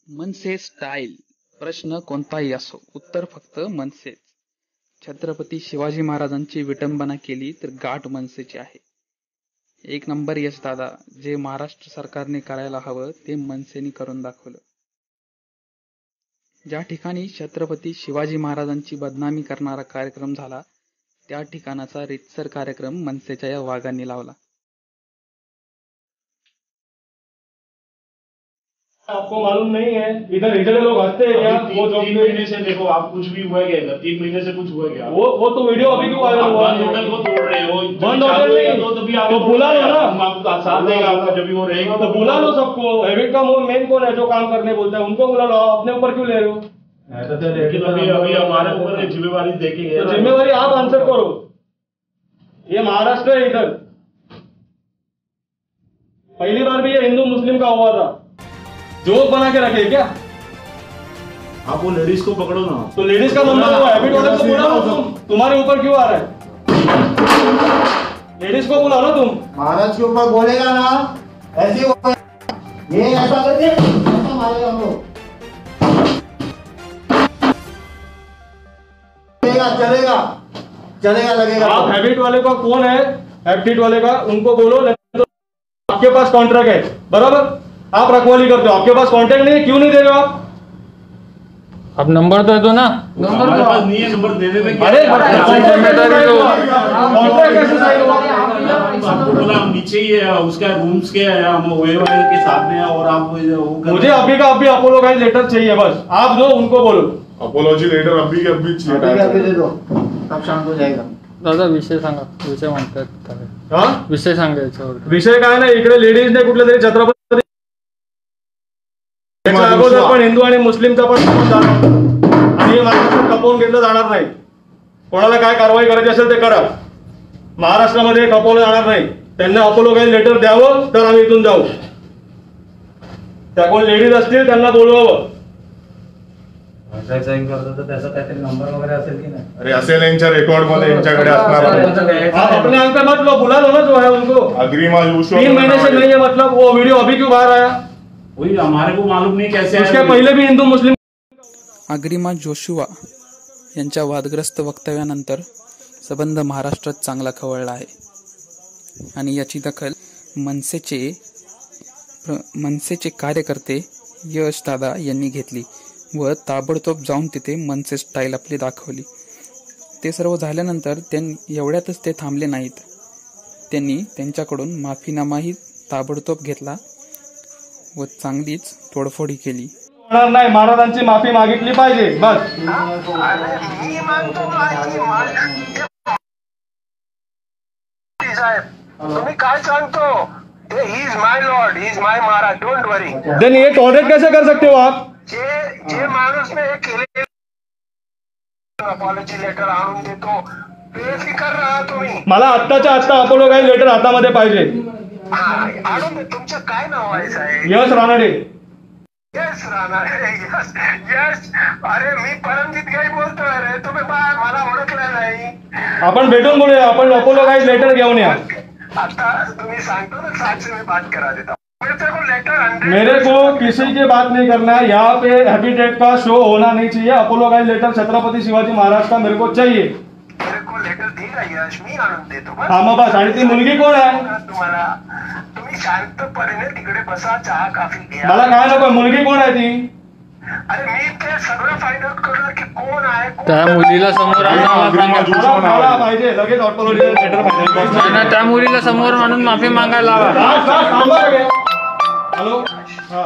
मनसे style. प्रश्न कोणताही असो, उत्तर फक्त मनसेच. छत्रपती शिवाजी महाराजांची विटंबना केली तर गाठ मनसेची आहे. एक नंबर यश दादा. जे महाराष्ट्र सरकारने करायला हवं ते मनसेने करून दाखवलं. ज्या ठिकाणी छत्रपती शिवाजी महाराजांची बदनामी करणारा कार्यक्रम झाला त्या ठिकाणाचा रीतसर कार्यक्रम मनसेच्या या वाघांनी लावला. आपको मालूम नहीं है इधर इधर लोग हंसते हैं क्या? वो 3 महीने से देखो आप कुछ भी हुआ क्या? 3 महीने से कुछ हुआ क्या? वो तो वीडियो अभी क्यों वायरल हुआ? बंद होटल को तोड़ रहे हो, बंद होटल नहीं तो तभी आप तो बुला लो ना, हम आपका साथ देगा आपका जब भी वो रहेगा तो बुला लो सबको। हैबिट का मेन कौन है जो काम करने बोलता है, उनको बुला लो। अपने ऊपर क्यों ले रहे हो? लेकिन अभी हमारे ऊपर जिम्मेवारी देखेंगे, तो जिम्मेवारी आप आंसर करो। ये महाराष्ट्र है, इधर पहली बार भी ये हिंदू मुस्लिम का हुआ था। जोक बना के रखे क्या? आप वो लेडीज को पकड़ो ना। तो लेडीज का नंबर हुआ, हैबिट वाले को बुला लो। तुम्हारे ऊपर क्यों आ रहा है? लेडीज को बुला लो तुम। महाराज के ऊपर बोलेगा ना ऐसे ये ऐसा करके ऐसा मारेगा हम लोग। चलेगा चलेगा लगेगा। आप हैबिट वाले का कौन है? हैबिट वाले का उनको बोलो, नहीं तो आपके पास कॉन्ट्रैक्ट है बराबर, आप रखवाली करते हो, आपके पास कॉन्ट्रैक्ट नहीं है, क्यों नहीं दे रहे हो आप? अब नंबर तो दो ना। हमारे पास नहीं है नंबर देने में। अरे आपको बोला हम नीचे ही है, उसका रूम्स के है, हम वे वाले के साथ में है और आप मुझे अभी का अभी अपोलोजाइज लेटर चाहिए, बस आप दो, उनको बोलो अपोलॉजी लेटर अभी के अभी चाहिए। दे दो तब शांत हो जाएगा। दादा विषय सांगा, विषय म्हणतात. हाँ विषय सांगा याच्यावर. विषय काय नाही, इकडे लेडीजने कुठल्या तरी छत्रपती अगोदर पण हिंदू आणि मुस्लिमचा पण आणि महाराष्ट्रात खपवून घेतलं जाणार नाही. कोणाला काय कारवाई करायची असेल ते करा. महाराष्ट्रामध्ये खपवलं जाणार नाही. त्यांना अपोलोजाइज लेटर द्यावं तर आम्ही इथून जाऊ. त्या कोण लेडीज असतील त्यांना बोलवावं. साइन करतो तर त्याचा काहीतरी नंबर वगैरे असेल की नाही? अरे असेल यांच्या रेकॉर्ड मध्ये यांच्याकडे असणार. आप अपने यहाँ पे मत लो, बुला लो ना जो है उनको। अग्रिमा 3 महीने से नहीं है, मतलब वो वीडियो अभी क्यों बाहर आया? वही हमारे को मालूम नहीं कैसे। उसके पहले भी हिंदू मुस्लिम. अग्रिमा जोशुआ यांच्या वादग्रस्त वक्तव्यानंतर संबंध महाराष्ट्रात चांगला खवळला आहे आणि याची दखल मनसेचे कार्यकर्ते यश दादा यांनी घेतली व ताबडतोब जाऊन तिथे मनसे स्टाईल आपली दाखवली. ते सर्व झाल्यानंतर एवढ्यातच ते थांबले नाहीत. त्यांनी त्यांच्याकडून माफीनामाही ताबडतोब घेतला व चांगलीच तोडफोडी केली. नाही, महाराजांची माफी मागितली पाहिजे बस. तुम्ही काय सांगतो? He is my lord, he is my Maharaj, don't worry. Then ये टॉलरेट कैसे कर सकते हो आप? जे माणूस ने हे केले अपॉलॉजी लेटर आणून देतो, बेफिकर राहा तुम्ही. मला आत्ताच्या आत्ता अपोलोजाइज लेटर हातामध्ये पाहिजे. आणून दे. तुमचं काय नाव आहे साहेब? यश रानडे. यश रानडे. यश अरे मी परमजित गाई बोलतोय रे. तुम्ही मला ओळखलं नाही. आपण भेटून बोलूया. आपण अपोलोजाइज लेटर घेऊन या. आता तुम्ही सांगतो ना, साथ से मैं बात करा देता. मेरे को किसी की बात नहीं करना है. यहाँ पे हैबिटेट का शो होना नहीं चाहिए. अपोलोजाइज लेटर छत्रपती शिवाजी महाराज का मेरे को चाहिए. मेरे को लेटर दिला यश, मी आणून देतो. हा मग बस. आणि ती मुलगी कोण आहे? तुम्हाला तुम्ही शांतपणे तिकडे बसा, चहा कॉफी घ्या. मला काय नको. मुलगी कोण आहे ती? अरे मी ते सगळं फाइंड आउट करणार की कोण आहे. त्या मुलीला समोर मला पाहिजे लगेच अपोलोजाइज लेटर पाहिजे. त्या मुलीला समोर आणून माफी मागायला लावा. हॅलो. हा